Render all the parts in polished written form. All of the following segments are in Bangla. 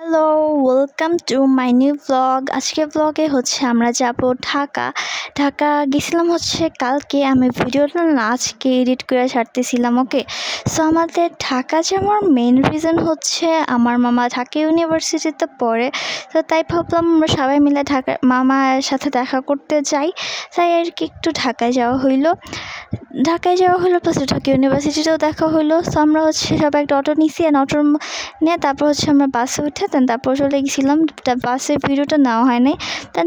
Hello, welcome to my new blog. আজকে ব্লগে আমরা যাব ঢাকা গেছিলাম কালকে। আমি ভিডিওটা না আজকে এডিট করে ছাড়তেছিলাম। ওকে, সো আমাদের ঢাকা যাওয়ার মেন রিজন আমার মামা ঢাকা ইউনিভার্সিটিতে পড়ে। তো তাই ভাবলাম আমরা সবাই মিলে মামার সাথে দেখা করতে যাই। তাই আর কি একটু ঢাকায় যাওয়া হইলো প্লাস ঢাকা ইউনিভার্সিটিতেও দেখা হইলো। সো আমরা সবাই একটা অটো নিছি, অটোর নিয়ে তারপর আমরা বাসে উঠে তারপর চলে গেছিলাম। বাসের ভিডিওটা নেওয়া হয় নাই।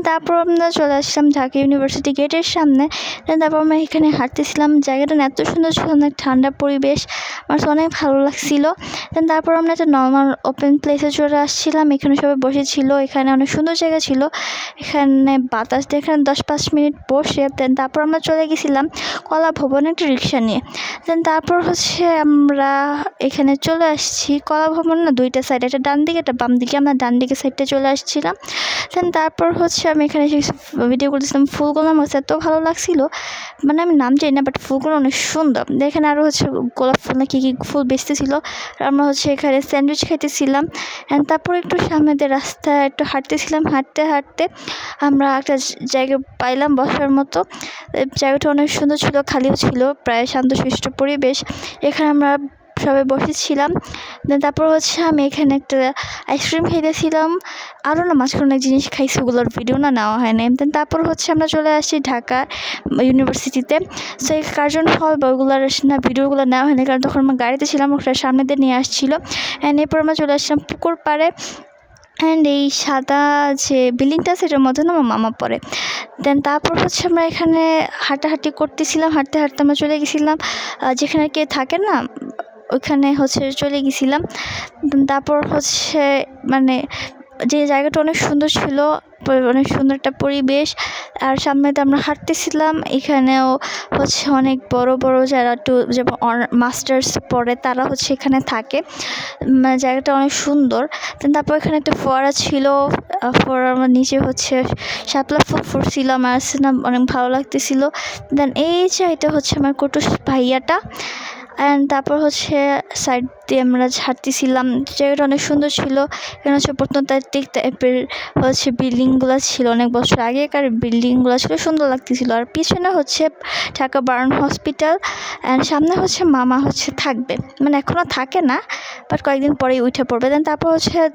তারপর আমরা চলে আসলাম ঢাকা ইউনিভার্সিটি গেটের সামনে। তারপর আমরা এখানে হাঁটতেছিলাম। জায়গাটা এত সুন্দর ছিল, অনেক ঠান্ডা পরিবেশ, আমার অনেক ভালো লাগছিল। তারপর আমরা একটা নর্মাল ওপেন প্লেসে চলে আসছিলাম। এখানে সবাই বসেছিল, এখানে অনেক সুন্দর জায়গা ছিল। এখানে বাতাস দিয়ে এখানে 10-5 মিনিট বসে তারপর আমরা চলে গেছিলাম কলা ভবনে একটা রিক্সা নিয়ে। তারপর আমরা এখানে চলে আসছি। কলা ভবন না দুইটা সাইড, একটা ডান দিকে একটা বাম দিকে। আমরা ডান দিকে সাইডে চলে আসছিলাম। তারপর আমি এখানে ভিডিও করতেছিলাম। ফুলগুলো আমার এত ভালো লাগছিল, মানে আমি নাম জানি না, বাট ফুলগুলো অনেক সুন্দর। এখানে আরও গোলাপ ফুল না কী কী ফুল বেচতেছিল। আমরা এখানে স্যান্ডউইচ খাইতেছিলাম। তারপর একটু সামনে দিয়ে রাস্তায় একটু হাঁটতেছিলাম। হাঁটতে হাঁটতে আমরা একটা জায়গা পাইলাম বসার মতো। জায়গাটা অনেক সুন্দর ছিল, খালিও ছিল, প্রায় শান্তশিষ্ট পরিবেশ। এখানে আমরা সবাই বসেছিলাম। তারপর আমি এখানে একটা আইসক্রিম খাইতেছিলাম। আরও না মাঝখানে অনেক জিনিস খাইছি, ওগুলোর ভিডিও নেওয়া হয় না। তারপর আমরা চলে আসি ঢাকা ইউনিভার্সিটিতে। সো এই কার্জন হল বা ওগুলোর না ভিডিওগুলো নেওয়া হয়নি, কারণ তখন আমরা গাড়িতে ছিলাম, ওটা সামনে দিয়ে নিয়ে আসছিলো। এরপর আমরা চলে আসলাম পুকুর পাড়ে। এই সাদা যে বিল্ডিংটা আছে এটার মধ্যে না আমার মামা পড়ে। তারপর আমরা এখানে হাঁটাহাঁটি করতেছিলাম। হাঁটতে হাঁটতে আমরা চলে গেছিলাম যেখানে কে থাকে না, ওইখানে চলে গেছিলাম। তারপর মানে যে জায়গাটা অনেক সুন্দর ছিল, অনেক সুন্দর একটা পরিবেশ। আর সামনেতে আমরা হাঁটতেছিলাম। এখানেও অনেক বড় বড় যারা যেমন মাস্টার্স পড়ে তারা এখানে থাকে। জায়গাটা অনেক সুন্দর। তারপর এখানে একটা ফোয়ারা ছিল। ফোয়ারার নিচে শাপলা ফুল ফুটছিল। আমার না অনেক ভালো লাগতেছিল। এই যে এটা আমার কুটুস ভাইয়াটা। তারপর সাইড দিয়ে আমরা হাঁটতেছিলাম। জায়গাটা অনেক সুন্দর ছিল। এখানে প্রত্নতাত্ত্বিক টাইপের বিল্ডিংগুলো ছিল, অনেক বছর আগেকার বিল্ডিংগুলো ছিল, সুন্দর লাগতেছিল। আর পিছনে ঢাকা বার্ন হসপিটাল। সামনে মামা থাকবে, মানে এখনও থাকে না, বাট কয়েকদিন পরেই উঠে পড়বে। তারপর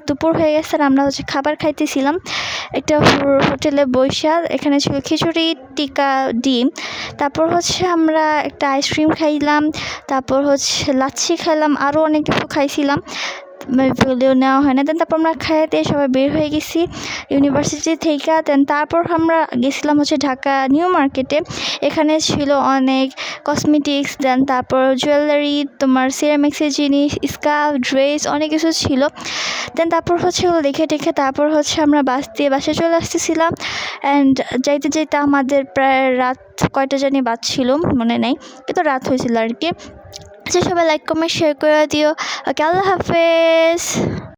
দুপুর হয়ে গেছে আর আমরা খাবার খাইতেছিলাম একটা হোটেলে বৈশা। এখানে ছিল খিচুড়ি, টিকা, ডিম। তারপর আমরা একটা আইসক্রিম খাইলাম। তারপর লাচ্ছি খাইলাম, আরও অনেক কিছু খাইছিলাম, ভিডিও নেওয়া হয় না। তারপর আমরা খাইতে সবাই বের হয়ে গেছি ইউনিভার্সিটি থেকে। তারপর আমরা গেছিলাম ঢাকা নিউ মার্কেটে। এখানে ছিল অনেক কসমেটিক্স, তারপর জুয়েলারি, তোমার সিরামিক্সের জিনিস, স্কার্ফ, ড্রেস, অনেক কিছু ছিল। তারপর ওগুলো দেখে তারপর আমরা বাসে চলে আসতেছিলাম। যাইতে যাইতে আমাদের প্রায় রাত কয়টা জানি বাজছিল মনে নেই, কিন্তু রাত হয়েছিল আর কি। সবাই লাইক কমেন্ট শেয়ার করে দিও। ওকে, আল্লাহ হাফেজ।